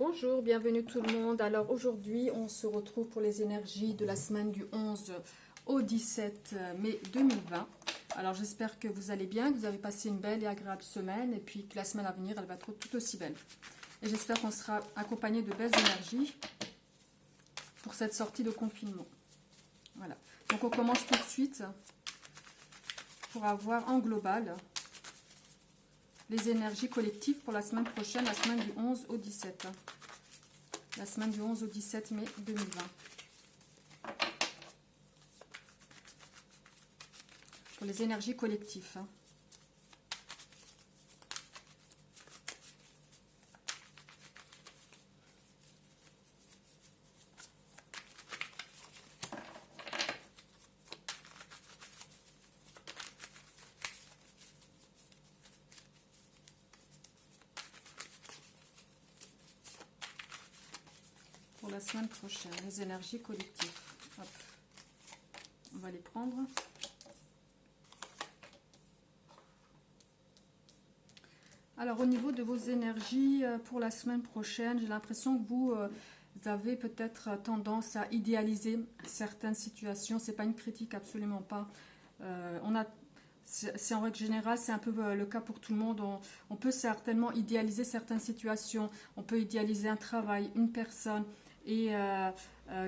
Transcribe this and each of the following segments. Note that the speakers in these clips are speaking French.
Bonjour, bienvenue tout le monde. Alors aujourd'hui, on se retrouve pour les énergies de la semaine du 11 au 17 mai 2020. Alors j'espère que vous allez bien, que vous avez passé une belle et agréable semaine et puis que la semaine à venir, elle va être tout aussi belle. Et j'espère qu'on sera accompagné de belles énergies pour cette sortie de confinement. Voilà. Donc on commence tout de suite pour avoir en global les énergies collectives pour la semaine prochaine, la semaine du 11 au 17. La semaine du 11 au 17 mai 2020. Pour les énergies collectives. Pour la semaine prochaine, les énergies collectives. Hop. On va les prendre. Alors au niveau de vos énergies pour la semaine prochaine, j'ai l'impression que vous avez peut-être tendance à idéaliser certaines situations. C'est pas une critique, absolument pas. C'est en règle générale, c'est un peu le cas pour tout le monde. On peut certainement idéaliser certaines situations. On peut idéaliser un travail, une personne et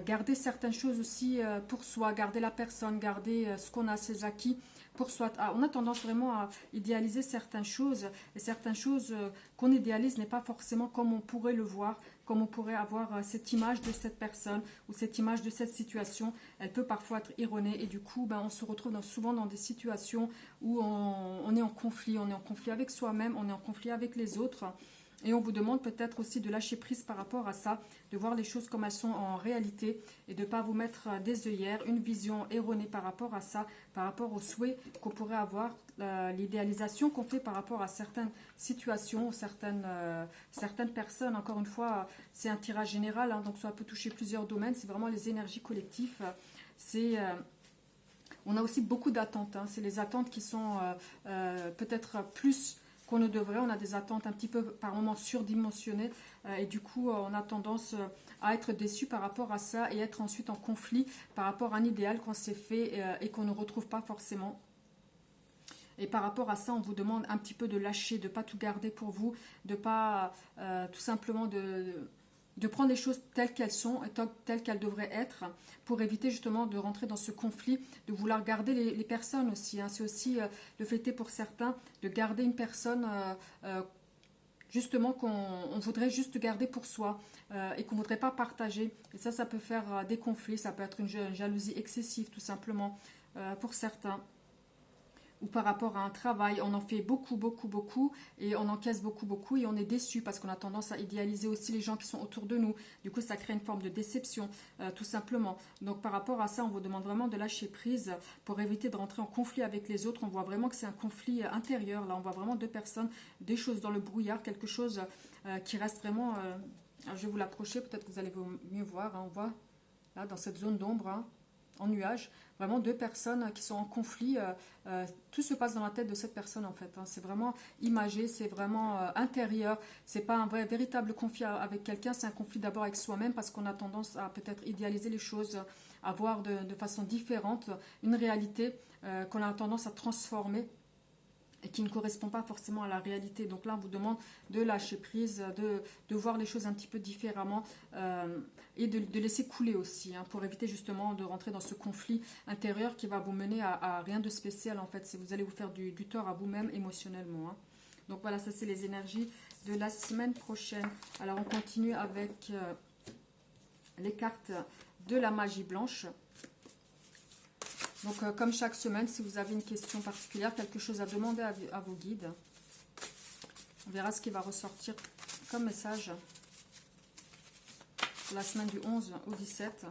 garder certaines choses aussi pour soi, garder la personne, garder ce qu'on a, ses acquis pour soi. On a tendance vraiment à idéaliser certaines choses et certaines choses qu'on idéalise n'est pas forcément comme on pourrait le voir, comme on pourrait avoir cette image de cette personne ou cette image de cette situation. Elle peut parfois être erronée et du coup on se retrouve souvent dans des situations où on est en conflit avec soi-même, on est en conflit avec les autres. Et on vous demande peut-être aussi de lâcher prise par rapport à ça, de voir les choses comme elles sont en réalité et de ne pas vous mettre des œillères, une vision erronée par rapport à ça, par rapport aux souhaits qu'on pourrait avoir, l'idéalisation qu'on fait par rapport à certaines situations, certaines personnes. Encore une fois, c'est un tirage général, hein, donc ça peut toucher plusieurs domaines, c'est vraiment les énergies collectives. On a aussi beaucoup d'attentes, hein, c'est les attentes qui sont peut-être plus qu'on ne devrait. On a des attentes un petit peu par moments surdimensionnées et du coup on a tendance à être déçu par rapport à ça et être ensuite en conflit par rapport à un idéal qu'on s'est fait et qu'on ne retrouve pas forcément. Et par rapport à ça, on vous demande un petit peu de lâcher, de ne pas tout garder pour vous, de ne pas tout simplement de prendre les choses telles qu'elles sont, telles qu'elles devraient être, pour éviter justement de rentrer dans ce conflit, de vouloir garder les personnes aussi. Hein. C'est aussi le fait pour certains de garder une personne justement qu'on voudrait juste garder pour soi et qu'on ne voudrait pas partager. Et ça peut faire des conflits, ça peut être une jalousie excessive tout simplement pour certains. Ou par rapport à un travail, on en fait beaucoup, beaucoup, beaucoup, et on encaisse beaucoup, beaucoup, et on est déçu parce qu'on a tendance à idéaliser aussi les gens qui sont autour de nous. Du coup, ça crée une forme de déception, tout simplement. Donc, par rapport à ça, on vous demande vraiment de lâcher prise pour éviter de rentrer en conflit avec les autres. On voit vraiment que c'est un conflit intérieur. Là, on voit vraiment deux personnes, des choses dans le brouillard, quelque chose qui reste vraiment... je vais vous l'approcher, peut-être que vous allez mieux voir. Hein, on voit là, dans cette zone d'ombre, hein, en nuage, vraiment deux personnes qui sont en conflit. Tout se passe dans la tête de cette personne en fait. Hein. C'est vraiment imagé, c'est vraiment intérieur. C'est pas un véritable conflit avec quelqu'un, c'est un conflit d'abord avec soi-même parce qu'on a tendance à peut-être idéaliser les choses, à voir de façon différente une réalité qu'on a tendance à transformer et qui ne correspond pas forcément à la réalité. Donc là, on vous demande de lâcher prise, de voir les choses un petit peu différemment et de laisser couler aussi, hein, pour éviter justement de rentrer dans ce conflit intérieur qui va vous mener à rien de spécial en fait. Vous allez vous faire du tort à vous-même émotionnellement. Hein. Donc voilà, ça c'est les énergies de la semaine prochaine. Alors on continue avec les cartes de la magie blanche. Donc, comme chaque semaine, si vous avez une question particulière, quelque chose à demander à vos guides, on verra ce qui va ressortir comme message pour la semaine du 11 au 17.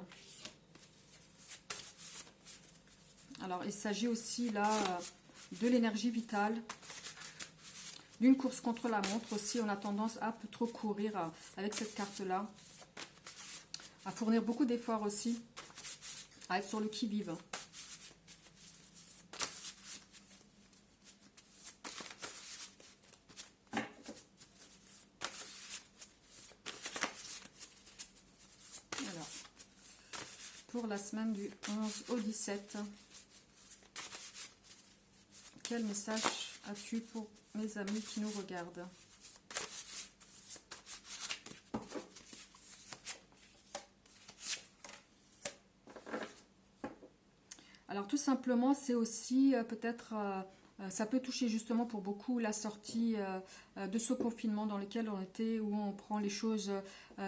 Alors, il s'agit aussi là de l'énergie vitale, d'une course contre la montre aussi. On a tendance à peu trop courir avec cette carte-là, à fournir beaucoup d'efforts aussi, à être sur le qui-vive. pour la semaine du 11 au 17. Quel message as-tu pour mes amis qui nous regardent? Alors tout simplement, c'est aussi peut-être, ça peut toucher justement pour beaucoup la sortie de ce confinement dans lequel on était, où on prend les choses,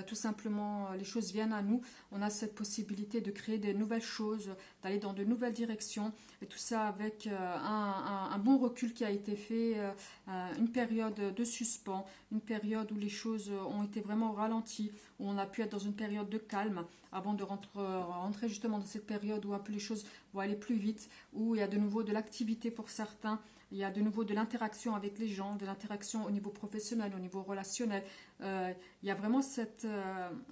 tout simplement, les choses viennent à nous. On a cette possibilité de créer de nouvelles choses, d'aller dans de nouvelles directions, et tout ça avec un bon recul qui a été fait, une période de suspens, une période où les choses ont été vraiment ralenties, où on a pu être dans une période de calme, avant de rentrer justement dans cette période où un peu les choses vont aller plus vite, où il y a de nouveau de l'activité pour certains, il y a de nouveau de l'interaction avec les gens, de l'interaction au niveau professionnel, au niveau relationnel. Il y a vraiment cette...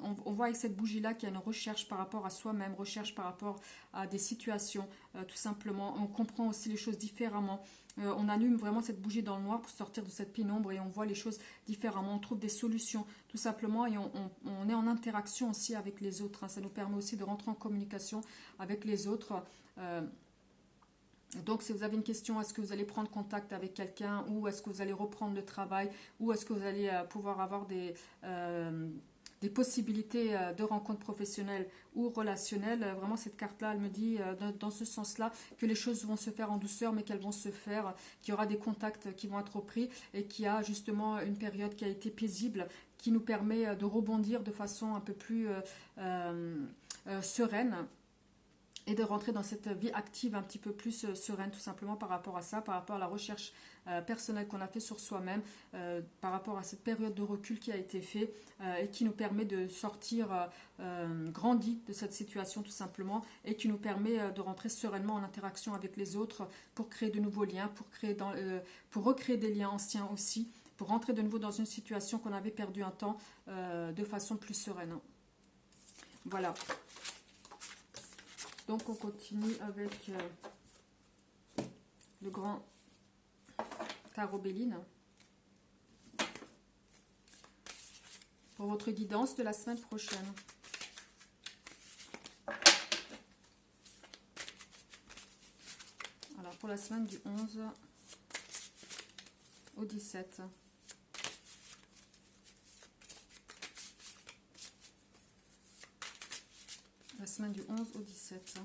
on voit avec cette bougie-là qu'il y a une recherche par rapport à soi-même, recherche par rapport à des situations, tout simplement. On comprend aussi les choses différemment. On allume vraiment cette bougie dans le noir pour sortir de cette pénombre et on voit les choses différemment. On trouve des solutions, tout simplement, et on est en interaction aussi avec les autres. Hein. Ça nous permet aussi de rentrer en communication avec les autres. Donc, si vous avez une question, est-ce que vous allez prendre contact avec quelqu'un, ou est-ce que vous allez reprendre le travail, ou est-ce que vous allez pouvoir avoir des possibilités de rencontres professionnelles ou relationnelles, vraiment cette carte-là, elle me dit dans ce sens-là que les choses vont se faire en douceur, mais qu'elles vont se faire, qu'il y aura des contacts qui vont être pris et qu'il y a justement une période qui a été paisible, qui nous permet de rebondir de façon un peu plus sereine, et de rentrer dans cette vie active un petit peu plus sereine, tout simplement par rapport à ça, par rapport à la recherche personnelle qu'on a fait sur soi-même, par rapport à cette période de recul qui a été faite et qui nous permet de sortir grandi de cette situation tout simplement, et qui nous permet de rentrer sereinement en interaction avec les autres pour créer de nouveaux liens, pour recréer des liens anciens aussi, pour rentrer de nouveau dans une situation qu'on avait perdu un temps de façon plus sereine. Voilà. Donc on continue avec le grand tarot Béline pour votre guidance de la semaine prochaine. Alors pour la semaine du 11 au 17. La semaine du 11 au 17.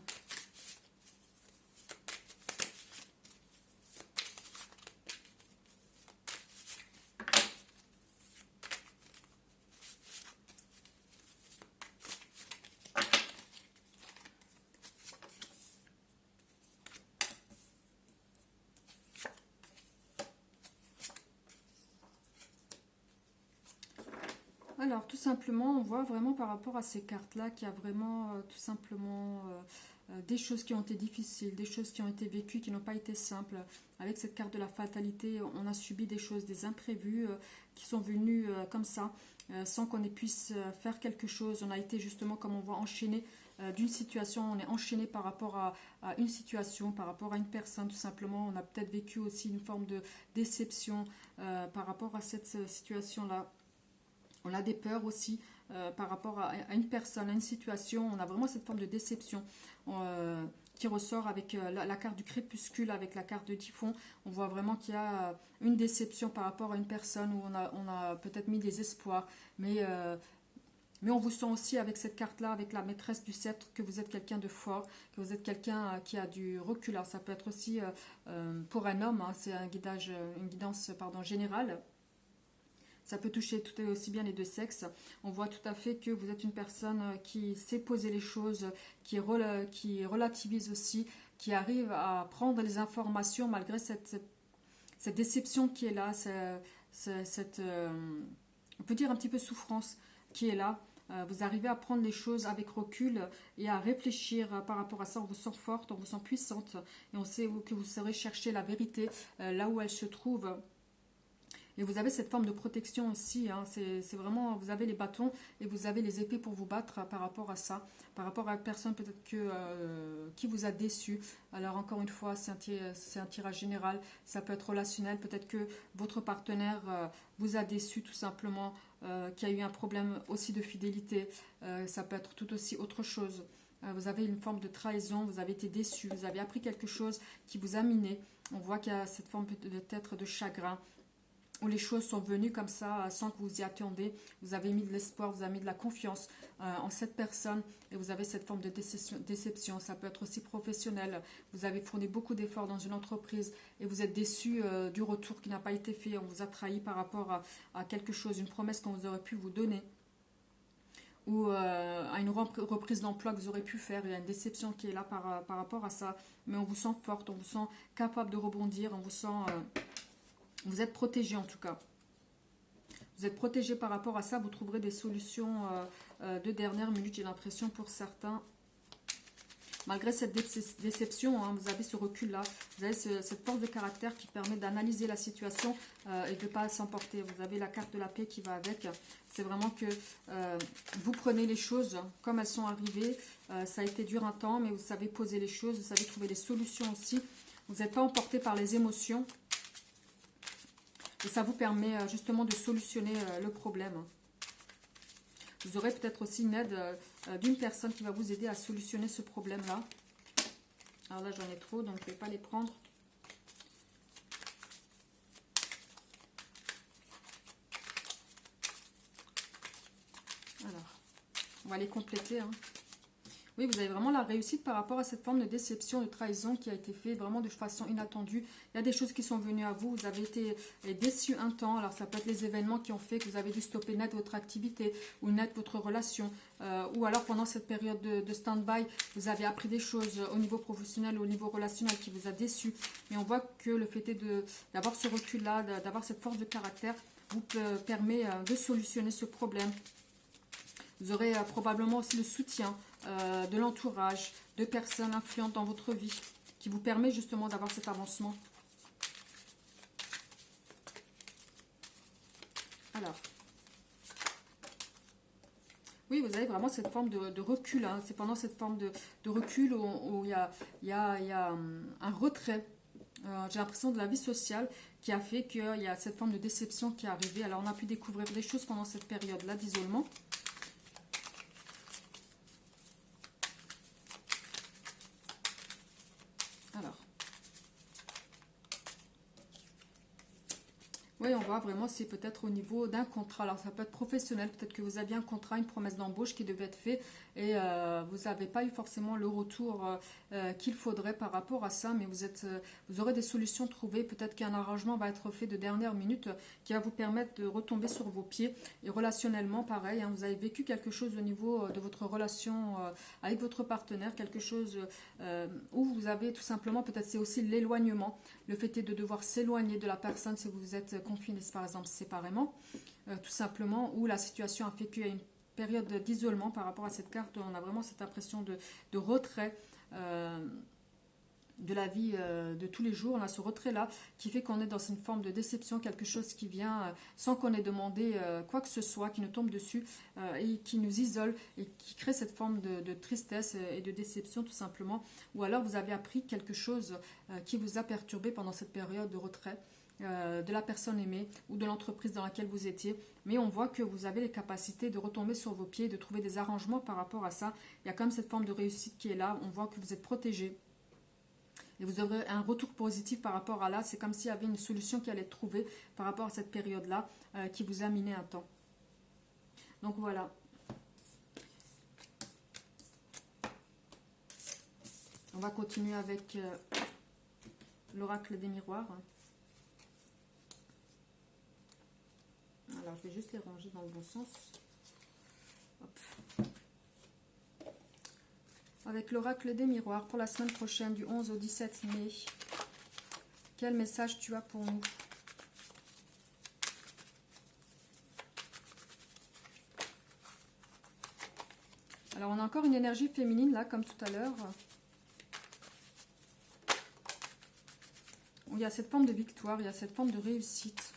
Alors, tout simplement, on voit vraiment par rapport à ces cartes-là qu'il y a vraiment tout simplement des choses qui ont été difficiles, des choses qui ont été vécues, qui n'ont pas été simples. Avec cette carte de la fatalité, on a subi des choses, des imprévus qui sont venus comme ça, sans qu'on ait puisse faire quelque chose. On a été justement, comme on voit, enchaîné d'une situation, on est enchaîné par rapport à une situation, par rapport à une personne, tout simplement. On a peut-être vécu aussi une forme de déception par rapport à cette situation-là. On a des peurs aussi par rapport à une personne, à une situation. On a vraiment cette forme de déception qui ressort avec la carte du crépuscule, avec la carte de Typhon. On voit vraiment qu'il y a une déception par rapport à une personne où on a peut-être mis des espoirs. Mais on vous sent aussi avec cette carte-là, avec la maîtresse du sceptre, que vous êtes quelqu'un de fort, que vous êtes quelqu'un qui a du recul. Alors ça peut être aussi pour un homme, hein, c'est une guidance générale. Ça peut toucher tout aussi bien les deux sexes. On voit tout à fait que vous êtes une personne qui sait poser les choses, qui relativise aussi, qui arrive à prendre les informations malgré cette déception qui est là, on peut dire un petit peu souffrance qui est là. Vous arrivez à prendre les choses avec recul et à réfléchir par rapport à ça. On vous sent forte, on vous sent puissante et on sait que vous saurez chercher la vérité là où elle se trouve. Et vous avez cette forme de protection aussi, hein. C'est vraiment, vous avez les bâtons et vous avez les épées pour vous battre par rapport à ça, par rapport à une personne peut-être qui vous a déçu. Alors encore une fois, c'est un tirage général, ça peut être relationnel, peut-être que votre partenaire vous a déçu tout simplement, qu'il y a eu un problème aussi de fidélité, ça peut être tout aussi autre chose. Vous avez une forme de trahison, vous avez été déçu, vous avez appris quelque chose qui vous a miné. On voit qu'il y a cette forme peut-être de chagrin, où les choses sont venues comme ça, sans que vous y attendiez. Vous avez mis de l'espoir, vous avez mis de la confiance en cette personne, et vous avez cette forme de déception. Ça peut être aussi professionnel. Vous avez fourni beaucoup d'efforts dans une entreprise, et vous êtes déçu du retour qui n'a pas été fait. On vous a trahi par rapport à quelque chose, une promesse qu'on vous aurait pu vous donner, ou à une reprise d'emploi que vous aurez pu faire. Il y a une déception qui est là par rapport à ça. Mais on vous sent forte, on vous sent capable de rebondir, on vous sent... vous êtes protégé en tout cas. Vous êtes protégé par rapport à ça. Vous trouverez des solutions de dernière minute, j'ai l'impression, pour certains. Malgré cette déception, hein, vous avez ce recul-là. Vous avez cette force de caractère qui permet d'analyser la situation et de ne pas s'emporter. Vous avez la carte de la paix qui va avec. C'est vraiment que vous prenez les choses comme elles sont arrivées. Ça a été dur un temps, mais vous savez poser les choses. Vous savez trouver des solutions aussi. Vous n'êtes pas emporté par les émotions. Et ça vous permet justement de solutionner le problème. Vous aurez peut-être aussi une aide d'une personne qui va vous aider à solutionner ce problème-là. Alors là, j'en ai trop, donc je ne vais pas les prendre. Alors, on va les compléter, hein. Oui, vous avez vraiment la réussite par rapport à cette forme de déception, de trahison qui a été faite vraiment de façon inattendue. Il y a des choses qui sont venues à vous, vous avez été déçu un temps. Alors ça peut être les événements qui ont fait que vous avez dû stopper net votre activité ou net votre relation. Ou alors pendant cette période de stand-by, vous avez appris des choses au niveau professionnel ou au niveau relationnel qui vous a déçu. Mais on voit que le fait d'avoir ce recul-là, d'avoir cette force de caractère, vous permet de solutionner ce problème. Vous aurez probablement aussi le soutien de l'entourage, de personnes influentes dans votre vie, qui vous permet justement d'avoir cet avancement. Alors, oui, vous avez vraiment cette forme de recul, hein. C'est pendant cette forme de recul où il y a un retrait, j'ai l'impression, de la vie sociale qui a fait qu'il y a cette forme de déception qui est arrivée. Alors, on a pu découvrir des choses pendant cette période-là d'isolement. Oui, on voit vraiment, c'est peut-être au niveau d'un contrat. Alors, ça peut être professionnel. Peut-être que vous aviez un contrat, une promesse d'embauche qui devait être fait et vous n'avez pas eu forcément le retour qu'il faudrait par rapport à ça. Mais vous aurez des solutions trouvées. Peut-être qu'un arrangement va être fait de dernière minute qui va vous permettre de retomber sur vos pieds. Et relationnellement, pareil, hein, vous avez vécu quelque chose au niveau de votre relation avec votre partenaire. Quelque chose où vous avez tout simplement, peut-être c'est aussi l'éloignement. Le fait est de devoir s'éloigner de la personne si vous êtes confinés par exemple séparément, tout simplement, où la situation a fait qu'il y a une période d'isolement par rapport à cette carte. On a vraiment cette impression de retrait de la vie de tous les jours. On a ce retrait-là qui fait qu'on est dans une forme de déception, quelque chose qui vient sans qu'on ait demandé quoi que ce soit, qui nous tombe dessus et qui nous isole et qui crée cette forme de tristesse et de déception tout simplement. Ou alors vous avez appris quelque chose qui vous a perturbé pendant cette période de retrait de la personne aimée ou de l'entreprise dans laquelle vous étiez, mais on voit que vous avez les capacités de retomber sur vos pieds, de trouver des arrangements par rapport à ça. Il y a quand même cette forme de réussite qui est là, on voit que vous êtes protégé et vous aurez un retour positif par rapport à là. C'est comme s'il y avait une solution qui allait être trouvée par rapport à cette période-là qui vous a miné un temps. Donc voilà. On va continuer avec l'oracle des miroirs. Alors, je vais juste les ranger dans le bon sens. Hop. Avec l'oracle des miroirs pour la semaine prochaine du 11 au 17 mai. Quel message tu as pour nous? Alors, on a encore une énergie féminine là, comme tout à l'heure. Il y a cette forme de victoire, il y a cette forme de réussite.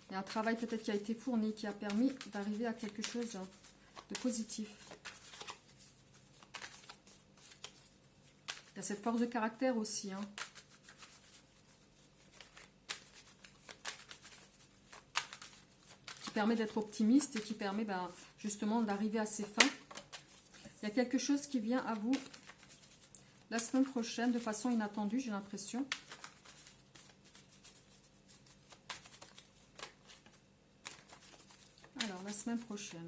Il y a un travail peut-être qui a été fourni, qui a permis d'arriver à quelque chose de positif. Il y a cette force de caractère aussi, hein. Qui permet d'être optimiste et qui permet justement d'arriver à ses fins. Il y a quelque chose qui vient à vous la semaine prochaine de façon inattendue, j'ai l'impression. Alors, la semaine prochaine.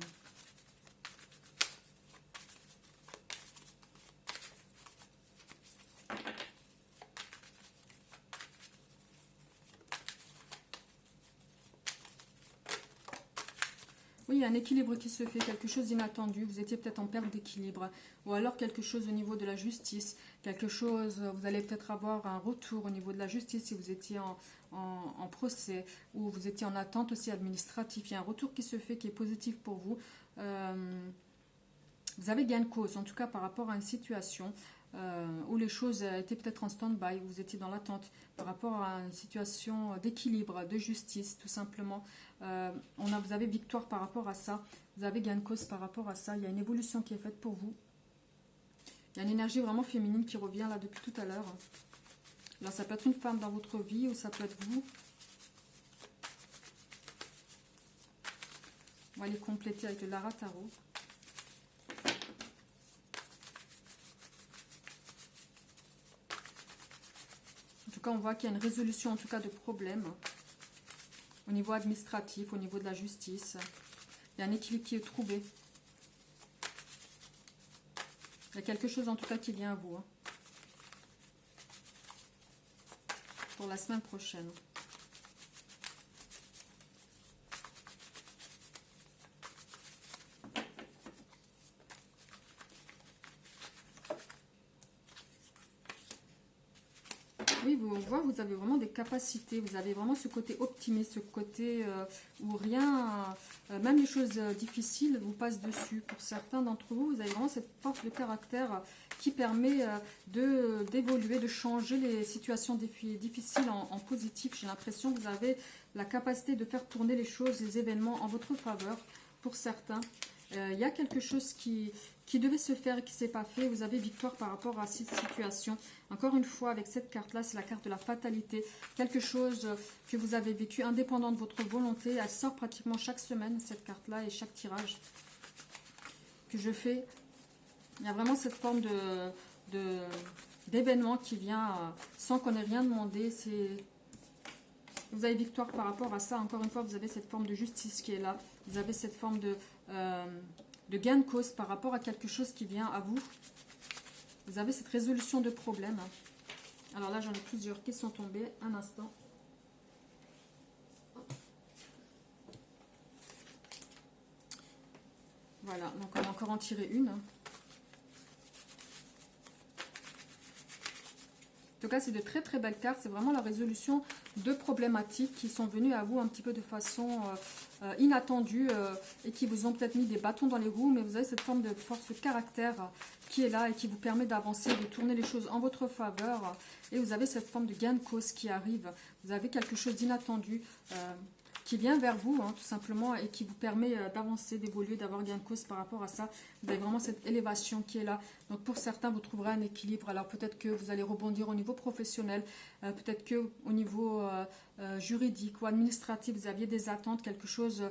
Oui, il y a un équilibre qui se fait, quelque chose d'inattendu. Vous étiez peut-être en perte d'équilibre. Ou alors quelque chose au niveau de la justice. Quelque chose, vous allez peut-être avoir un retour au niveau de la justice si vous étiez en procès. Ou vous étiez en attente aussi administrative. Il y a un retour qui se fait qui est positif pour vous. Vous avez gain de cause, en tout cas par rapport à une situation où les choses étaient peut-être en stand-by, vous étiez dans l'attente par rapport à une situation d'équilibre, de justice, tout simplement. Vous avez victoire par rapport à ça, vous avez gain de cause par rapport à ça, il y a une évolution qui est faite pour vous. Il y a une énergie vraiment féminine qui revient là depuis tout à l'heure. Alors ça peut être une femme dans votre vie ou ça peut être vous. On va les compléter avec le Lara Tarot. En tout cas, on voit qu'il y a une résolution en tout cas de problèmes au niveau administratif, au niveau de la justice. Il y a un équilibre qui est trouvé. Il y a quelque chose en tout cas qui vient à vous pour la semaine prochaine. Oui, vous avez vraiment des capacités, vous avez vraiment ce côté optimiste, ce côté où rien, même les choses difficiles vous passent dessus. Pour certains d'entre vous, vous avez vraiment cette force de caractère qui permet d'évoluer, de changer les situations difficiles en positif. J'ai l'impression que vous avez la capacité de faire tourner les choses, les événements en votre faveur. Pour certains, il y a quelque chose qui devait se faire et qui ne s'est pas fait. Vous avez victoire par rapport à cette situation. Encore une fois, avec cette carte-là, c'est la carte de la fatalité. Quelque chose que vous avez vécu indépendant de votre volonté. Elle sort pratiquement chaque semaine, cette carte-là, et chaque tirage que je fais. Il y a vraiment cette forme d'événement qui vient sans qu'on ait rien demandé. Vous avez victoire par rapport à ça. Encore une fois, vous avez cette forme de justice qui est là. Vous avez cette forme de gain de cause par rapport à quelque chose qui vient à vous. Vous avez cette résolution de problème. Alors là, j'en ai plusieurs qui sont tombés. Un instant. Voilà, donc on va encore en tirer une. En tout cas, c'est de très très belles cartes. C'est vraiment la résolution de problématiques qui sont venues à vous un petit peu de façon inattendue et qui vous ont peut-être mis des bâtons dans les roues. Mais vous avez cette forme de force de caractère qui est là et qui vous permet d'avancer, de tourner les choses en votre faveur. Et vous avez cette forme de gain de cause qui arrive. Vous avez quelque chose d'inattendu qui vient vers vous, tout simplement, et qui vous permet d'avancer, d'évoluer, d'avoir gain de cause par rapport à ça. Vous avez vraiment cette élévation qui est là. Donc pour certains, vous trouverez un équilibre. Alors peut-être que vous allez rebondir au niveau professionnel, peut-être que au niveau juridique ou administratif, vous aviez des attentes, quelque chose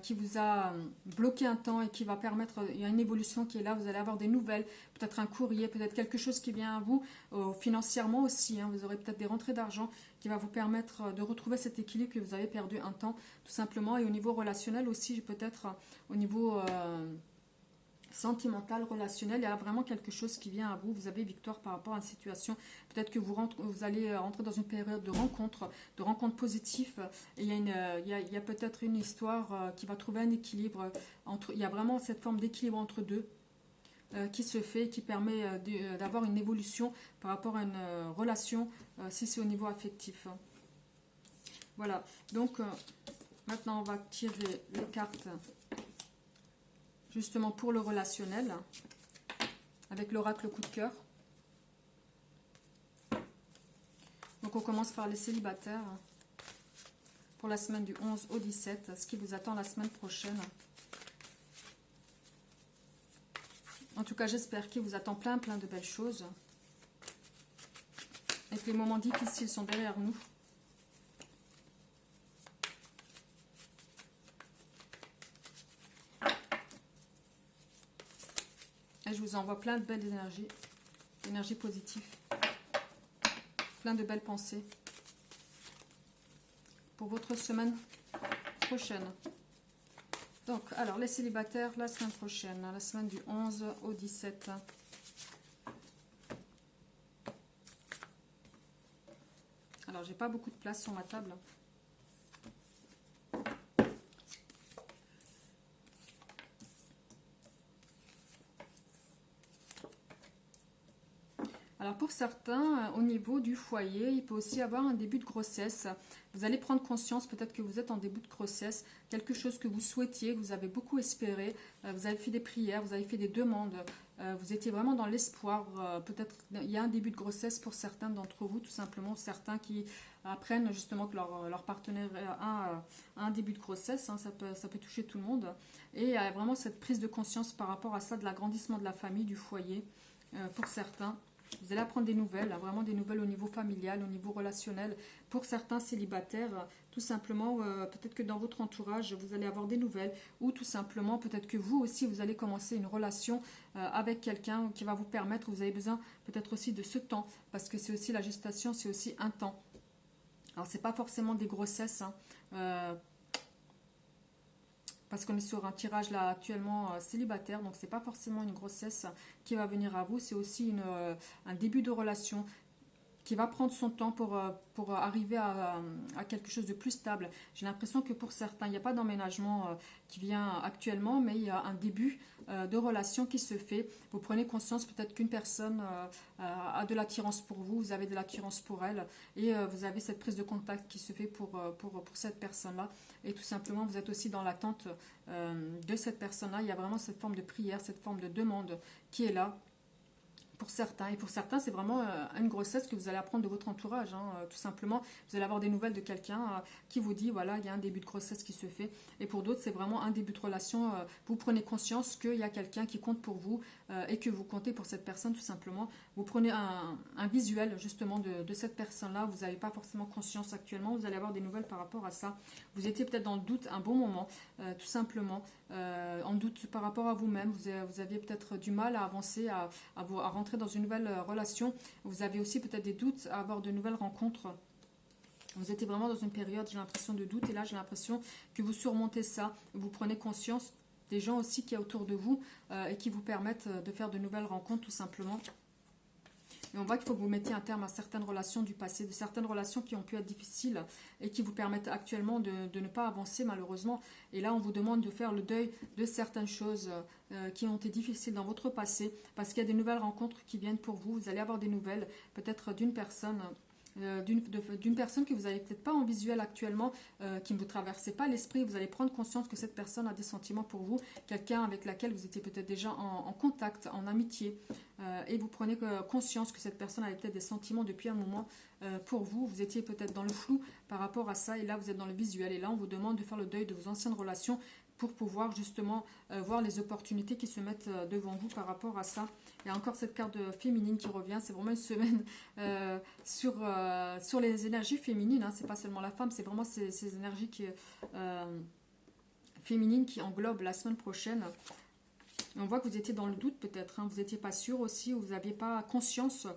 qui vous a bloqué un temps et qui va permettre, il y a une évolution qui est là, vous allez avoir des nouvelles, peut-être un courrier, peut-être quelque chose qui vient à vous, financièrement aussi, vous aurez peut-être des rentrées d'argent qui va vous permettre de retrouver cet équilibre que vous avez perdu un temps, tout simplement, et au niveau relationnel aussi, peut-être au niveau sentimental, relationnel, il y a vraiment quelque chose qui vient à vous, vous avez victoire par rapport à une situation, peut-être que vous allez rentrer dans une période de rencontres positives, et il y a peut-être une histoire qui va trouver un équilibre, il y a vraiment cette forme d'équilibre entre deux, qui se fait, qui permet d'avoir une évolution par rapport à une relation, si c'est au niveau affectif. Voilà, donc maintenant on va tirer les cartes justement pour le relationnel, avec l'oracle coup de cœur. Donc on commence par les célibataires, pour la semaine du 11 au 17, ce qui vous attend la semaine prochaine. En tout cas, j'espère qu'il vous attend plein de belles choses. Et que les moments difficiles sont derrière nous. Et je vous envoie plein de belles énergies positives, plein de belles pensées pour votre semaine prochaine. Donc, alors, les célibataires, la semaine prochaine, la semaine du 11 au 17. Alors, j'ai pas beaucoup de place sur ma table. Alors pour certains, au niveau du foyer, il peut aussi avoir un début de grossesse. Vous allez prendre conscience peut-être que vous êtes en début de grossesse, quelque chose que vous souhaitiez, que vous avez beaucoup espéré, vous avez fait des prières, vous avez fait des demandes, vous étiez vraiment dans l'espoir. Peut-être il y a un début de grossesse pour certains d'entre vous, tout simplement, certains qui apprennent justement que leur partenaire a un début de grossesse, hein, ça peut toucher tout le monde. Et il y a vraiment cette prise de conscience par rapport à ça, de l'agrandissement de la famille, du foyer, pour certains. Vous allez apprendre des nouvelles, hein, vraiment des nouvelles au niveau familial, au niveau relationnel. Pour certains célibataires, tout simplement, peut-être que dans votre entourage, vous allez avoir des nouvelles. Ou tout simplement, peut-être que vous aussi, vous allez commencer une relation avec quelqu'un qui va vous permettre, vous avez besoin peut-être aussi de ce temps. Parce que c'est aussi la gestation, c'est aussi un temps. Alors, c'est pas forcément des grossesses, hein, parce qu'on est sur un tirage là actuellement célibataire, donc c'est pas forcément une grossesse qui va venir à vous, c'est aussi un début de relation qui va prendre son temps pour arriver à quelque chose de plus stable. J'ai l'impression que pour certains, il n'y a pas d'emménagement qui vient actuellement, mais il y a un début de relation qui se fait. Vous prenez conscience peut-être qu'une personne a de l'attirance pour vous, vous avez de l'attirance pour elle, et vous avez cette prise de contact qui se fait pour cette personne-là. Et tout simplement, vous êtes aussi dans l'attente de cette personne-là. Il y a vraiment cette forme de prière, cette forme de demande qui est là. Pour certains, et pour certains, c'est vraiment une grossesse que vous allez apprendre de votre entourage, hein, tout simplement. Vous allez avoir des nouvelles de quelqu'un qui vous dit, voilà, il y a un début de grossesse qui se fait. Et pour d'autres, c'est vraiment un début de relation. Vous prenez conscience qu'il y a quelqu'un qui compte pour vous et que vous comptez pour cette personne, tout simplement. Vous prenez un visuel, justement, de cette personne-là. Vous n'avez pas forcément conscience actuellement. Vous allez avoir des nouvelles par rapport à ça. Vous étiez peut-être dans le doute un bon moment, tout simplement. En doute par rapport à vous-même. Vous aviez peut-être du mal à avancer, à rentrer dans une nouvelle relation. Vous avez aussi peut-être des doutes à avoir de nouvelles rencontres. Vous étiez vraiment dans une période, j'ai l'impression, de doute. Et là, j'ai l'impression que vous surmontez ça. Vous prenez conscience des gens aussi qui y a autour de vous et qui vous permettent de faire de nouvelles rencontres, tout simplement. Et on voit qu'il faut que vous mettiez un terme à certaines relations du passé, de certaines relations qui ont pu être difficiles et qui vous permettent actuellement de ne pas avancer malheureusement. Et là, on vous demande de faire le deuil de certaines choses qui ont été difficiles dans votre passé parce qu'il y a des nouvelles rencontres qui viennent pour vous. Vous allez avoir des nouvelles, peut-être d'une personne d'une personne que vous n'avez peut-être pas en visuel actuellement, qui ne vous traversez pas l'esprit. Vous allez prendre conscience que cette personne a des sentiments pour vous, quelqu'un avec laquelle vous étiez peut-être déjà en contact, en amitié, et vous prenez conscience que cette personne avait peut-être des sentiments depuis un moment pour vous. Vous étiez peut-être dans le flou par rapport à ça, et là vous êtes dans le visuel, et là on vous demande de faire le deuil de vos anciennes relations pour pouvoir justement voir les opportunités qui se mettent devant vous par rapport à ça. Il y a encore cette carte féminine qui revient. C'est vraiment une semaine sur les énergies féminines. Hein. C'est pas seulement la femme, c'est vraiment ces énergies féminines qui englobent la semaine prochaine. Et on voit que vous étiez dans le doute peut-être. Hein. Vous n'étiez pas sûr aussi, ou vous n'aviez pas conscience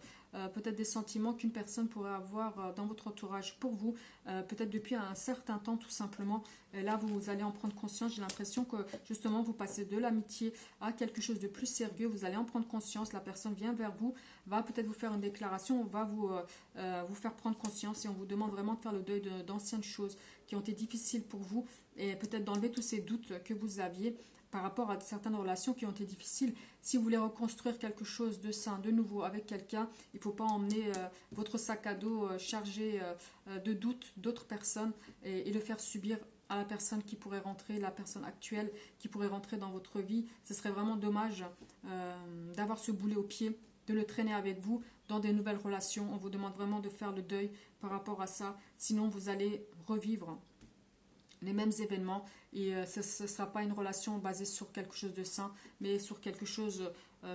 peut-être des sentiments qu'une personne pourrait avoir dans votre entourage pour vous, peut-être depuis un certain temps tout simplement. Et là, vous allez en prendre conscience. J'ai l'impression que justement, vous passez de l'amitié à quelque chose de plus sérieux. Vous allez en prendre conscience. La personne vient vers vous, va peut-être vous faire une déclaration, on va vous faire prendre conscience et on vous demande vraiment de faire le deuil d'anciennes choses qui ont été difficiles pour vous et peut-être d'enlever tous ces doutes que vous aviez par rapport à certaines relations qui ont été difficiles. Si vous voulez reconstruire quelque chose de sain, de nouveau avec quelqu'un, il ne faut pas emmener votre sac à dos chargé de doutes d'autres personnes et le faire subir à la personne qui pourrait rentrer, la personne actuelle qui pourrait rentrer dans votre vie. Ce serait vraiment dommage d'avoir ce boulet au pied, de le traîner avec vous dans des nouvelles relations. On vous demande vraiment de faire le deuil par rapport à ça. Sinon, vous allez revivre les mêmes événements et ce ne sera pas une relation basée sur quelque chose de sain, mais sur quelque chose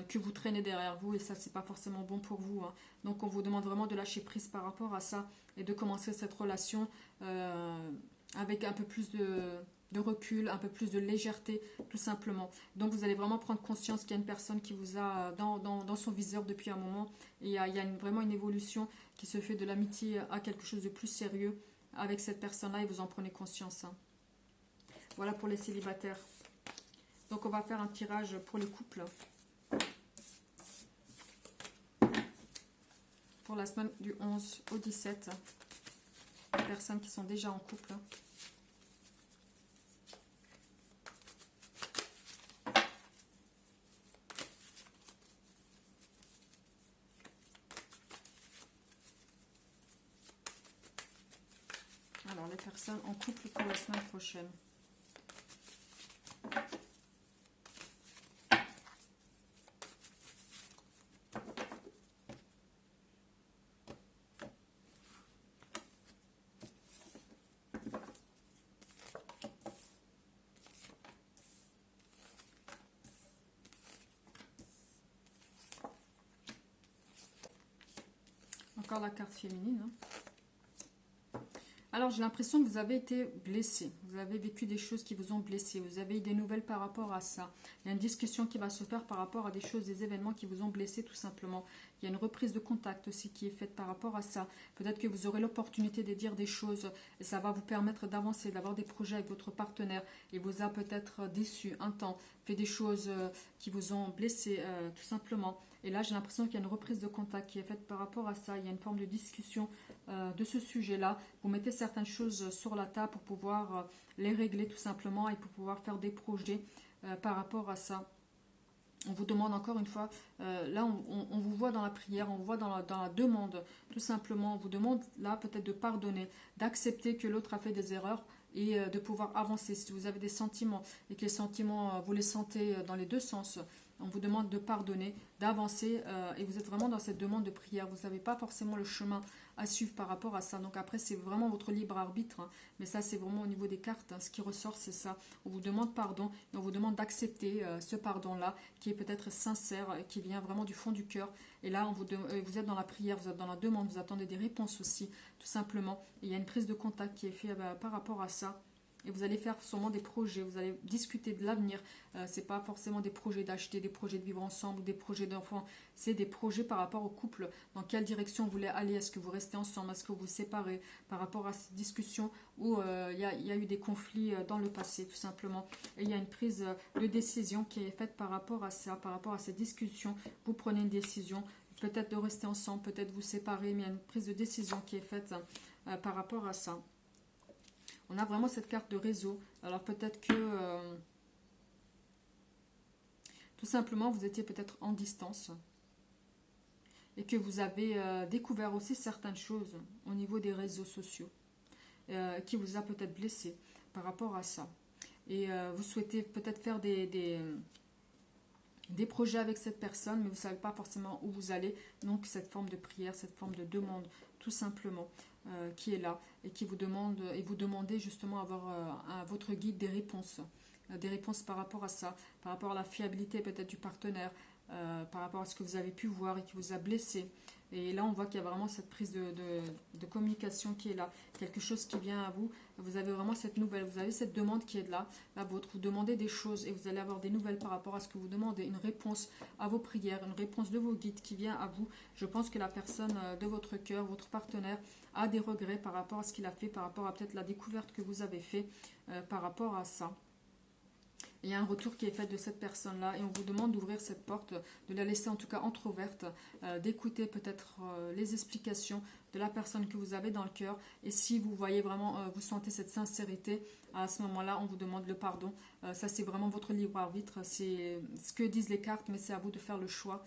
que vous traînez derrière vous et ça c'est pas forcément bon pour vous. Hein. Donc on vous demande vraiment de lâcher prise par rapport à ça et de commencer cette relation avec un peu plus recul, un peu plus de légèreté, tout simplement. Donc vous allez vraiment prendre conscience qu'il y a une personne qui vous a dans son viseur depuis un moment. Et il y a vraiment une évolution qui se fait de l'amitié à quelque chose de plus sérieux avec cette personne-là et vous en prenez conscience. Hein. Voilà pour les célibataires. Donc on va faire un tirage pour les couples. Pour la semaine du 11 au 17. Les personnes qui sont déjà en couple. Alors les personnes en couple pour la semaine prochaine. Encore la carte féminine. Hein. Alors, j'ai l'impression que vous avez été blessé. Vous avez vécu des choses qui vous ont blessé. Vous avez eu des nouvelles par rapport à ça. Il y a une discussion qui va se faire par rapport à des choses, des événements qui vous ont blessé tout simplement. Il y a une reprise de contact aussi qui est faite par rapport à ça. Peut-être que vous aurez l'opportunité de dire des choses et ça va vous permettre d'avancer, d'avoir des projets avec votre partenaire. Il vous a peut-être déçu un temps, fait des choses qui vous ont blessé tout simplement. Et là, j'ai l'impression qu'il y a une reprise de contact qui est faite par rapport à ça. Il y a une forme de discussion de ce sujet-là. Vous mettez certaines choses sur la table pour pouvoir les régler tout simplement et pour pouvoir faire des projets par rapport à ça. On vous demande encore une fois, là on vous voit dans la prière, on vous voit dans la demande, tout simplement. On vous demande là peut-être de pardonner, d'accepter que l'autre a fait des erreurs et de pouvoir avancer. Si vous avez des sentiments et que les sentiments, vous les sentez dans les deux sens, on vous demande de pardonner, d'avancer et vous êtes vraiment dans cette demande de prière. Vous n'avez pas forcément le chemin à suivre par rapport à ça. Donc après, c'est vraiment votre libre arbitre. Hein. Mais ça, c'est vraiment au niveau des cartes. Hein. Ce qui ressort, c'est ça. On vous demande pardon et on vous demande d'accepter ce pardon-là qui est peut-être sincère, qui vient vraiment du fond du cœur. Et là, vous êtes dans la prière, vous êtes dans la demande, vous attendez des réponses aussi, tout simplement. Et il y a une prise de contact qui est faite par rapport à ça. Et vous allez faire sûrement des projets, vous allez discuter de l'avenir. C'est pas forcément des projets d'acheter, des projets de vivre ensemble, des projets d'enfants. C'est des projets par rapport au couple. Dans quelle direction vous voulez aller? Est-ce que vous restez ensemble? Est-ce que vous vous séparez? Par rapport à cette discussion où il y a eu des conflits dans le passé, tout simplement. Et il y a une prise de décision qui est faite par rapport à ça, par rapport à cette discussion. Vous prenez une décision, peut-être de rester ensemble, peut-être vous séparer, mais il y a une prise de décision qui est faite par rapport à ça. On a vraiment cette carte de réseau. Alors peut-être que tout simplement vous étiez peut-être en distance et que vous avez découvert aussi certaines choses au niveau des réseaux sociaux qui vous a peut-être blessé par rapport à ça. Et vous souhaitez peut-être faire des projets avec cette personne, mais vous ne savez pas forcément où vous allez. Donc cette forme de prière, cette forme de demande, tout simplement. Qui est là et qui vous demande et vous demandez justement avoir à votre guide des réponses par rapport à ça, par rapport à la fiabilité peut-être du partenaire, par rapport à ce que vous avez pu voir et qui vous a blessé. Et là on voit qu'il y a vraiment cette prise de communication qui est là, quelque chose qui vient à vous. Vous avez vraiment cette nouvelle, vous avez cette demande qui est là, la vôtre. Vous demandez des choses et vous allez avoir des nouvelles par rapport à ce que vous demandez, une réponse à vos prières, une réponse de vos guides qui vient à vous. Je pense que la personne de votre cœur, votre partenaire, a des regrets par rapport à ce qu'il a fait, par rapport à peut-être la découverte que vous avez fait par rapport à ça. Il y a un retour qui est fait de cette personne-là et on vous demande d'ouvrir cette porte, de la laisser en tout cas entrouverte, d'écouter peut-être les explications de la personne que vous avez dans le cœur. Et si vous voyez vraiment, vous sentez cette sincérité, à ce moment-là, on vous demande le pardon. Ça, c'est vraiment votre libre arbitre. C'est ce que disent les cartes, mais c'est à vous de faire le choix.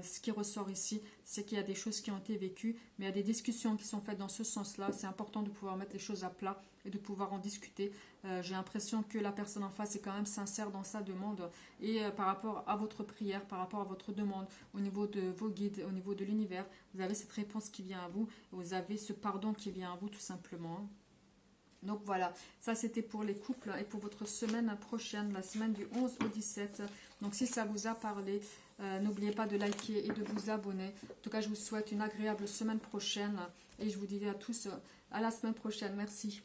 Ce qui ressort ici, c'est qu'il y a des choses qui ont été vécues, mais il y a des discussions qui sont faites dans ce sens-là. C'est important de pouvoir mettre les choses à plat et de pouvoir en discuter. J'ai l'impression que la personne en face est quand même sincère dans sa demande et par rapport à votre prière, par rapport à votre demande, au niveau de vos guides, au niveau de l'univers, vous avez cette réponse qui vient à vous, vous avez ce pardon qui vient à vous tout simplement. Donc voilà, ça c'était pour les couples et pour votre semaine prochaine, la semaine du 11 au 17. Donc si ça vous a parlé, n'oubliez pas de liker et de vous abonner. En tout cas, je vous souhaite une agréable semaine prochaine et je vous dis à tous à la semaine prochaine. Merci.